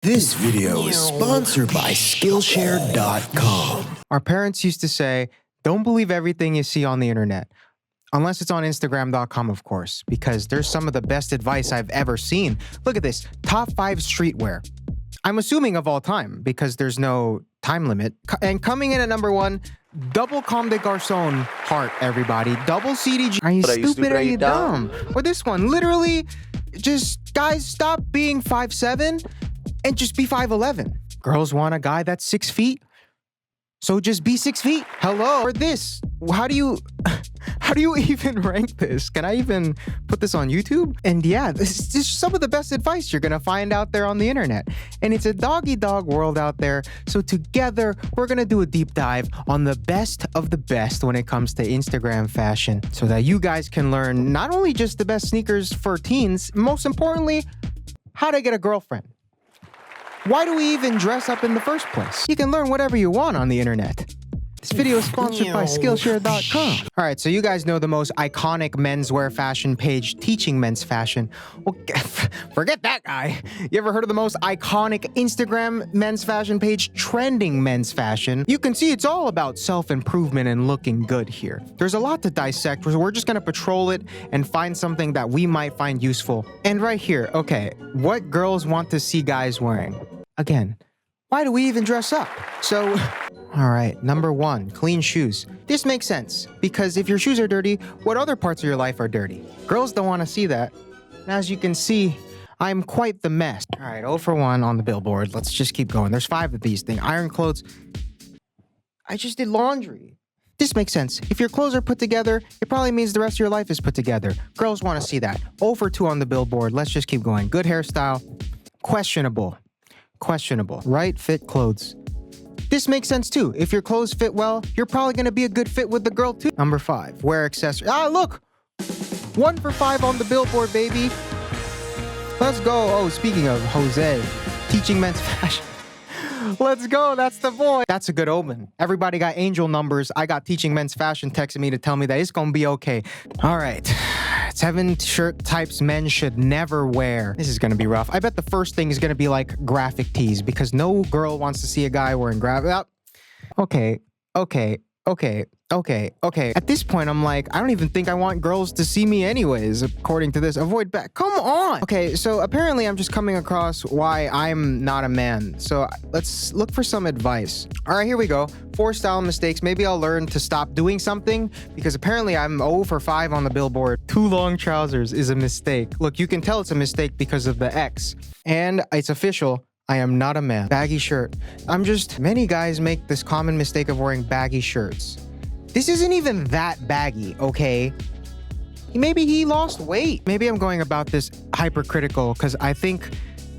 This video is sponsored by Skillshare.com. Our parents used to say, don't believe everything you see on the internet. Unless it's on Instagram.com, of course, because there's some of the best advice I've ever seen. Look at this, top 5 streetwear. I'm assuming of all time, because there's no time limit. And coming in at number 1, double Comme des Garçons heart, everybody. Double CDG. Are you stupid? Are you dumb? Or this one, literally, just guys stop being 5'7" and just be 5'11". Girls want a guy that's 6 feet, so just be 6 feet. Hello. Or this, how do you even rank this? Can I even put this on YouTube? And yeah, this is just some of the best advice you're gonna find out there on the internet. And it's a dog-eat-dog world out there. So together, we're gonna do a deep dive on the best of the best when it comes to Instagram fashion, so that you guys can learn not only just the best sneakers for teens, most importantly, how to get a girlfriend. Why do we even dress up in the first place? You can learn whatever you want on the internet. This video is sponsored by Skillshare.com. All right, so you guys know the most iconic menswear fashion page, Teaching Men's Fashion. Well, forget that guy. You ever heard of the most iconic Instagram men's fashion page, Trending Men's Fashion? You can see it's all about self-improvement and looking good here. There's a lot to dissect, so we're just gonna patrol it and find something that we might find useful. And right here, okay, what girls want to see guys wearing? Again, why do we even dress up? So, all right, number 1, clean shoes. This makes sense, because if your shoes are dirty, what other parts of your life are dirty? Girls don't want to see that. And as you can see, I'm quite the mess. All right, 0 for 1 on the billboard. Let's just keep going. There's 5 of these things. Iron clothes. I just did laundry. This makes sense. If your clothes are put together, it probably means the rest of your life is put together. Girls want to see that. 0 for 2 on the billboard. Let's just keep going. Good hairstyle. Questionable. Questionable. Right fit clothes. This makes sense too. If your clothes fit well, you're probably gonna be a good fit with the girl too. Number 5, wear accessories. Ah, look! 1 for 5 on the billboard, baby. Let's go. Oh, speaking of Jose, Teaching Men's Fashion. Let's go, that's the boy. That's a good omen. Everybody got angel numbers. I got Teaching Men's Fashion texting me to tell me that it's gonna be okay. All right. 7 shirt types men should never wear. This is gonna be rough. I bet the first thing is gonna be like graphic tees, because no girl wants to see a guy wearing graphic. Okay. At this point, I'm like, I don't even think I want girls to see me anyways, according to this. Avoid back. Come on. Okay, so apparently I'm just coming across why I'm not a man. So let's look for some advice. All right, here we go. 4 style mistakes. Maybe I'll learn to stop doing something, because apparently I'm 0 for 5 on the billboard. Too long trousers is a mistake. Look, you can tell it's a mistake because of the X. And it's official. I am not a man. Baggy shirt. Many guys make this common mistake of wearing baggy shirts. This isn't even that baggy, okay? Maybe he lost weight. Maybe I'm going about this hypercritical, because I think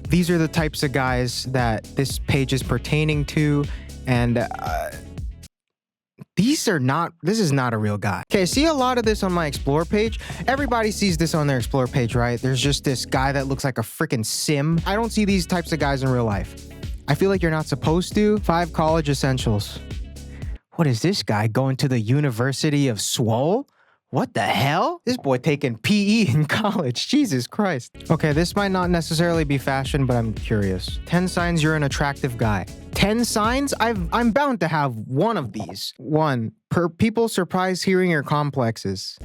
these are the types of guys that this page is pertaining to, and this is not a real guy. Okay, I see a lot of this on my Explore page. Everybody sees this on their Explore page, right? There's just this guy that looks like a freaking sim. I don't see these types of guys in real life. I feel like you're not supposed to. 5 college essentials. What is this guy going to the University of Swole? What the hell? This boy taking PE in college. Jesus Christ. Okay, this might not necessarily be fashion, but I'm curious. 10 signs you're an attractive guy. 10 signs? I'm bound to have one of these. 1. People surprised hearing your complexes.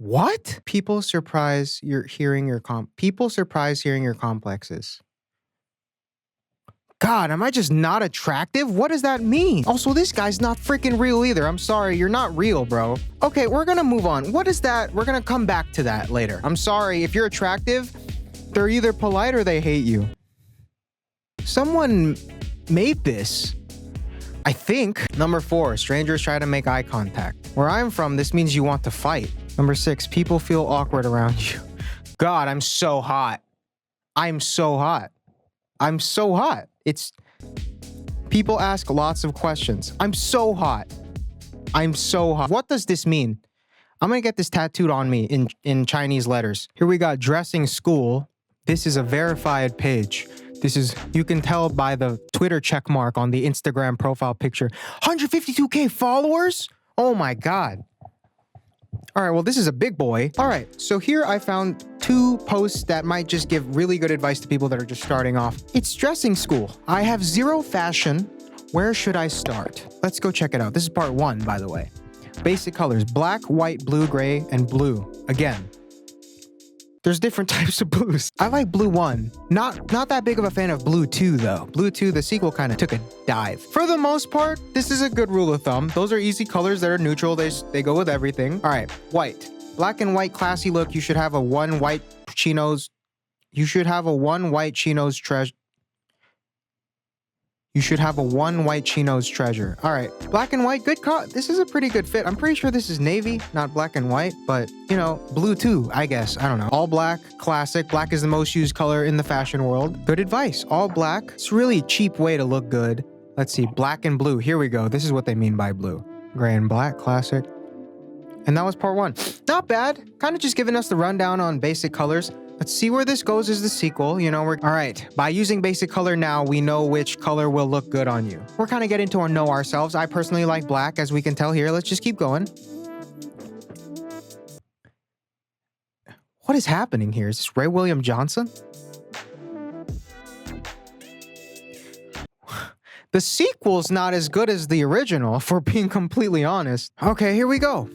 What? People surprised hearing your complexes. God, am I just not attractive? What does that mean? Also, this guy's not freaking real either. I'm sorry, you're not real, bro. Okay, we're gonna move on. What is that? We're gonna come back to that later. I'm sorry, if you're attractive, they're either polite or they hate you. Someone made this, I think. Number 4, strangers try to make eye contact. Where I'm from, this means you want to fight. Number 6, people feel awkward around you. God, I'm so hot. I'm so hot. I'm so hot. People ask lots of questions. I'm so hot. I'm so hot. What does this mean? I'm gonna get this tattooed on me in Chinese letters. Here we got dressing school. This is a verified page. You can tell by the Twitter check mark on the Instagram profile picture. 152K followers? Oh my God. All right, well, this is a big boy. All right, so here I found 2 posts that might just give really good advice to people that are just starting off. It's dressing school. I have 0 fashion. Where should I start? Let's go check it out. This is part 1, by the way. Basic colors: black, white, blue, gray, and blue. Again, there's different types of blues. I like blue 1. Not that big of a fan of blue 2, though. Blue 2, the sequel, kind of took a dive. For the most part, this is a good rule of thumb. Those are easy colors that are neutral. They go with everything. All right, white. Black and white, classy look. You should have a 1 white chinos. You should have a 1 white chinos treasure. You should have a 1 white chinos treasure. All right, black and white, good this is a pretty good fit. I'm pretty sure this is navy, not black and white, but you know, blue too, I guess. I don't know. All black, classic. Black is the most used color in the fashion world. Good advice. All black. It's a really cheap way to look good. Let's see, black and blue. Here we go. This is what they mean by blue. Gray and black, classic. And that was part 1. Not bad. Kind of just giving us the rundown on basic colors. Let's see where this goes as the sequel. You know, all right. By using basic color now, we know which color will look good on you. We're kind of getting to know ourselves. I personally like black, as we can tell here. Let's just keep going. What is happening here? Is this Ray William Johnson? The sequel's not as good as the original, if we're being completely honest. Okay, here we go.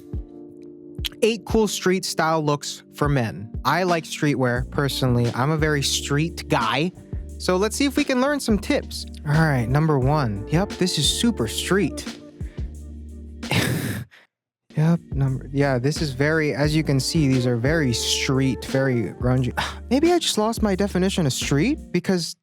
8 cool street style looks for men. I like streetwear, personally. I'm a very street guy. So let's see if we can learn some tips. All right, number 1. Yep, this is super street. Yep, this is very, as you can see, these are very street, very grungy. Maybe I just lost my definition of street because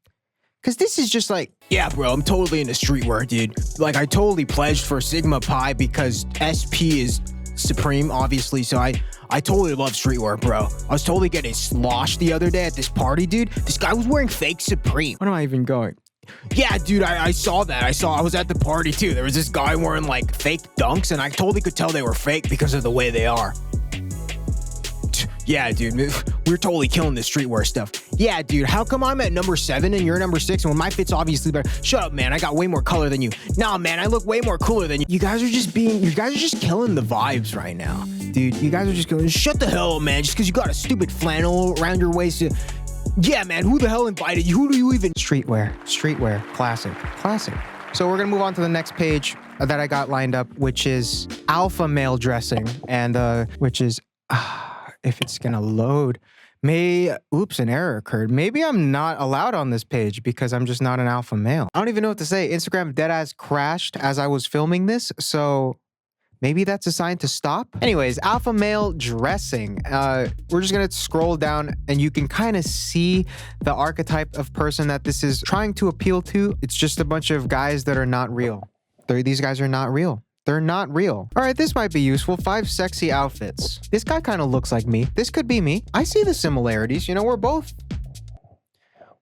this is just like, yeah, bro, I'm totally into streetwear, dude. Like, I totally pledged for Sigma Pi because SP is supreme, obviously, so I totally love streetwear, bro. I was totally getting sloshed the other day at this party, dude. This guy was wearing fake Supreme. When am I even going? Yeah, dude, I saw that. I was at the party, too. There was this guy wearing, like, fake dunks, and I totally could tell they were fake because of the way they are. Yeah, dude, we're totally killing this streetwear stuff. Yeah, dude, how come I'm at number 7 and you're number 6 and when my fit's obviously better? Shut up, man, I got way more color than you. Nah, man, I look way more cooler than you. You guys are just killing the vibes right now. Dude, you guys are just going, shut the hell up, man, just because you got a stupid flannel around your waist. Yeah, man, who the hell invited you? Who do you even? Streetwear, classic. So we're gonna move on to the next page that I got lined up, which is alpha male dressing, and which is, if it's gonna load, oops, an error occurred. Maybe I'm not allowed on this page because I'm just not an alpha male. I don't even know what to say. Instagram deadass crashed as I was filming this, so maybe that's a sign to stop. Anyways, alpha male dressing. We're just gonna scroll down and you can kind of see the archetype of person that this is trying to appeal to. It's just a bunch of guys that are not real. These guys are not real. They're not real. All right, this might be useful. 5 sexy outfits. This guy kind of looks like me. This could be me. I see the similarities. You know, we're both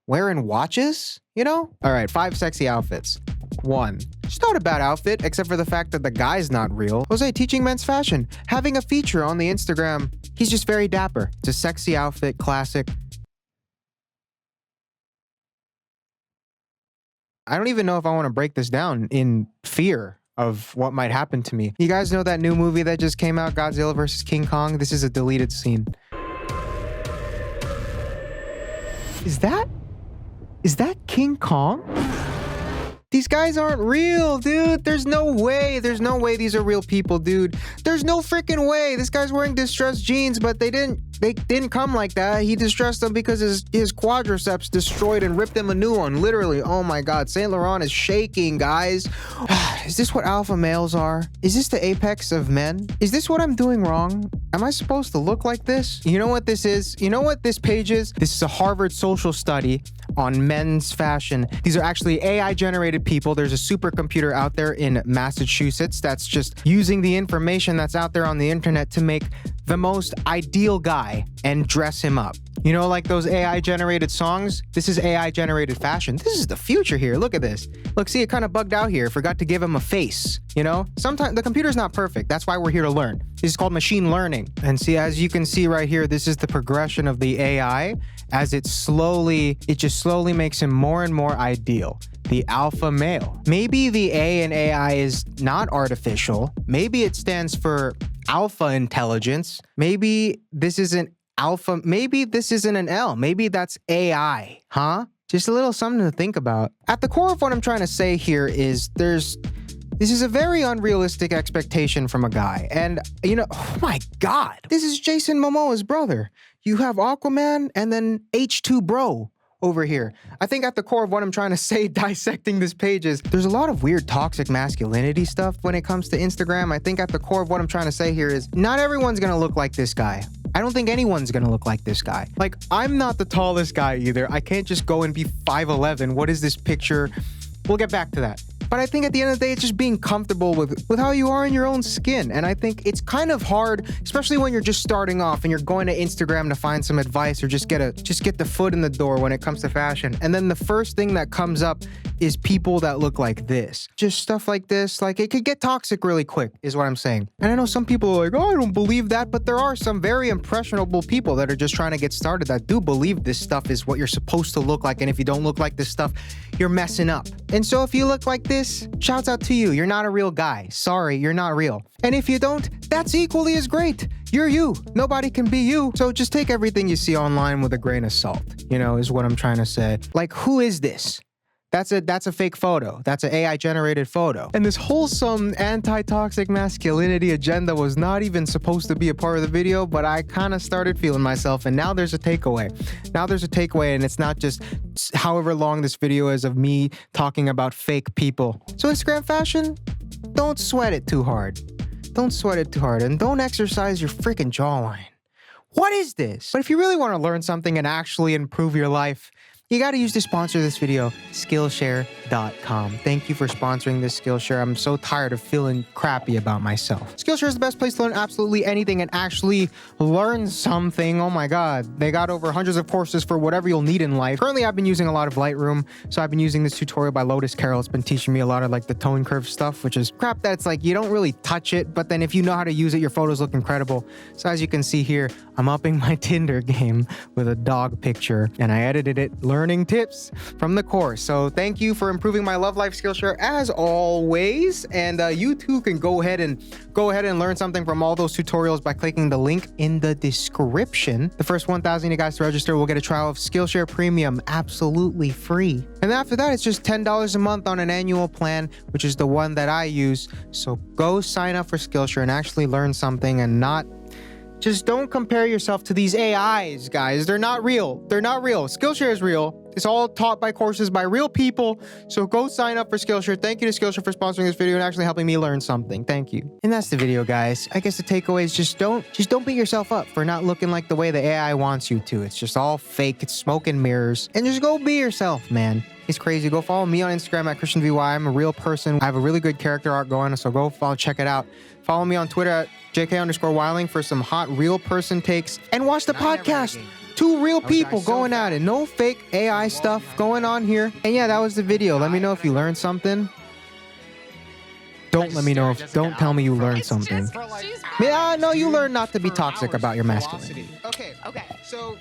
wearing watches, you know? All right, 5 sexy outfits. 1. It's not a bad outfit, except for the fact that the guy's not real. Jose, teaching men's fashion. Having a feature on the Instagram. He's just very dapper. It's a sexy outfit, classic. I don't even know if I want to break this down in fear of what might happen to me. You guys know that new movie that just came out, Godzilla vs. King Kong? This is a deleted scene. Is that King Kong? These guys aren't real, dude. There's no way these are real people, dude. There's no freaking way. This guy's wearing distressed jeans, but they didn't come like that. He distressed them because his quadriceps destroyed and ripped him a new one, literally. Oh my God, Saint Laurent is shaking, guys. Is this what alpha males are? Is this the apex of men? Is this what I'm doing wrong? Am I supposed to look like this? You know what this is? You know what this page is? This is a Harvard social study on men's fashion. These are actually AI-generated people. There's a supercomputer out there in Massachusetts that's just using the information that's out there on the internet to make the most ideal guy and dress him up. You know, like those AI-generated songs? This is AI-generated fashion. This is the future here. Look at this. Look, see, it kind of bugged out here. Forgot to give him a face, you know? Sometimes the computer's not perfect. That's why we're here to learn. This is called machine learning. And see, as you can see right here, this is the progression of the AI as it just slowly makes him more and more ideal. The alpha male. Maybe the A in AI is not artificial. Maybe it stands for alpha intelligence. Maybe this isn't alpha. Maybe this isn't an L. Maybe that's AI, huh? Just a little something to think about. At the core of what I'm trying to say here is this is a very unrealistic expectation from a guy. And, you know, oh my God, this is Jason Momoa's brother. You have Aquaman and then H2 Bro over here. I think at the core of what I'm trying to say dissecting this page is there's a lot of weird toxic masculinity stuff when it comes to Instagram. I think at the core of what I'm trying to say here is not everyone's gonna look like this guy. I don't think anyone's gonna look like this guy. Like, I'm not the tallest guy either. I can't just go and be 5'11". What is this picture? We'll get back to that. But I think at the end of the day, it's just being comfortable with how you are in your own skin. And I think it's kind of hard, especially when you're just starting off and you're going to Instagram to find some advice or just get the foot in the door when it comes to fashion. And then the first thing that comes up is people that look like this. Just stuff like this. Like, it could get toxic really quick, is what I'm saying. And I know some people are like, oh, I don't believe that. But there are some very impressionable people that are just trying to get started that do believe this stuff is what you're supposed to look like. And if you don't look like this stuff, you're messing up. And so if you look like this, shouts out to you. You're not a real guy. Sorry, you're not real. And if you don't, that's equally as great. You're you. Nobody can be you. So just take everything you see online with a grain of salt, you know, is what I'm trying to say. Like, who is this? That's a fake photo. That's an AI generated photo. And this wholesome anti-toxic masculinity agenda was not even supposed to be a part of the video, but I kind of started feeling myself, and now there's a takeaway. Now there's a takeaway, and it's not just however long this video is of me talking about fake people. So Instagram fashion, don't sweat it too hard. Don't sweat it too hard, and don't exercise your freaking jawline. What is this? But if you really want to learn something and actually improve your life, you got to use the sponsor of this video, Skillshare.com. Thank you for sponsoring this, Skillshare. I'm so tired of feeling crappy about myself. Skillshare is the best place to learn absolutely anything and actually learn something. Oh my God. They got over hundreds of courses for whatever you'll need in life. Currently, I've been using a lot of Lightroom. So I've been using this tutorial by Lotus Carroll. It's been teaching me a lot of like the tone curve stuff, which is crap that's like you don't really touch it. But then if you know how to use it, your photos look incredible. So as you can see here, I'm upping my Tinder game with a dog picture, and I edited it learning tips from the course. So thank you for improving my love life, Skillshare, as always. And you too can go ahead and learn something from all those tutorials by clicking the link in the description. The first 1,000 you guys to register will get a trial of Skillshare Premium absolutely free. And after that, it's just $10 a month on an annual plan, which is the one that I use. So go sign up for Skillshare and actually learn something, and not just don't compare yourself to these AIs, guys. They're not real. They're not real. Skillshare is real. It's all taught by courses by real people. So go sign up for Skillshare. Thank you to Skillshare for sponsoring this video and actually helping me learn something. Thank you. And that's the video, guys. I guess the takeaway is just don't beat yourself up for not looking like the way the AI wants you to. It's just all fake. It's smoke and mirrors. And just go be yourself, man. It's crazy. Go follow me on Instagram at ChristianVY. I'm a real person. I have a really good character art going, so go follow, check it out. Follow me on Twitter at JK_Wiling for some hot real person takes. And watch the podcast. Two real people going at it. No fake AI stuff going on here. And yeah, that was the video. Let me know if you learned something. Don't let me know if, don't tell me you learned something. Yeah, no, you learned not to be toxic about your masculinity. Okay. So